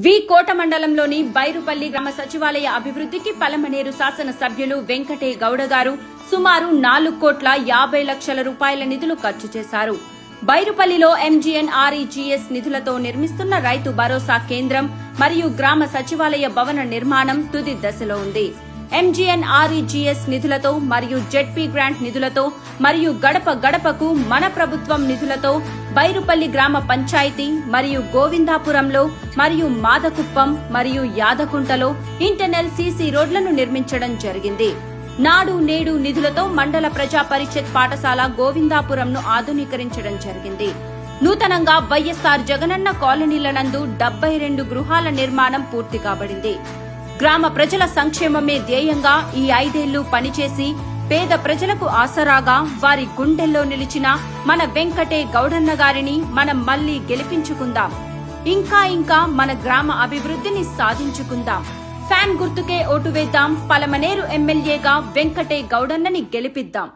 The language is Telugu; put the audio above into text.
వి కోట మండలంలోని బైరుపల్లి గ్రామ సచివాలయ అభివృద్ధికి పలమనేరు శాసన సభ్యులు వెంకటే గౌడ గారు సుమారు 4,50,00,000 రూపాయల నిధులు ఖర్చు చేశారు. బైరుపల్లిలో ఎంజీఎన్ఆర్ఈజీఎస్ నిధులతో నిర్మిస్తున్న రైతు భరోసా కేంద్రం మరియు గ్రామ సచివాలయ భవన నిర్మాణం తుది దశలో ఉంది. ఎంజీఎన్ఆర్ఈజీఎస్ నిధులతో మరియు జెడ్పీ గ్రాంట్ నిధులతో మరియు గడప గడపకు మన ప్రభుత్వం నిధులతో బైరుపల్లి గ్రామ పంచాయతీ మరియు గోవిందాపురంలో మరియు మాదకుప్పం మరియు యాదకుంటలో ఇంటర్నల్ సీసీ రోడ్లను నిర్మించడం జరిగింది. నాడు నేడు నిధులతో మండల ప్రజా పరిషత్ పాఠశాల గోవిందాపురంను ఆధునీకరించడం జరిగింది. నూతనంగా వైఎస్ఆర్ జగనన్న కాలనీల నందు 72 గృహాల నిర్మాణం పూర్తి కాబడింది. గ్రామ ప్రజల సంక్షేమమే ధ్యేయంగా ఈ 5 ఏళ్లు పనిచేసి పేద ప్రజలకు ఆసరాగా వారి గుండెల్లో నిలిచిన మన వెంకటే గౌడన్న గారిని మనం మళ్లీ గెలిపించుకుందాం. ఇంకా మన గ్రామ అభివృద్ధిని సాధించుకుందాం. ఫ్యాన్ గుర్తుకే ఓటు వేద్దాం. పలమనేరు ఎమ్మెల్యేగా వెంకటే గౌడన్నని గెలిపిద్దాం.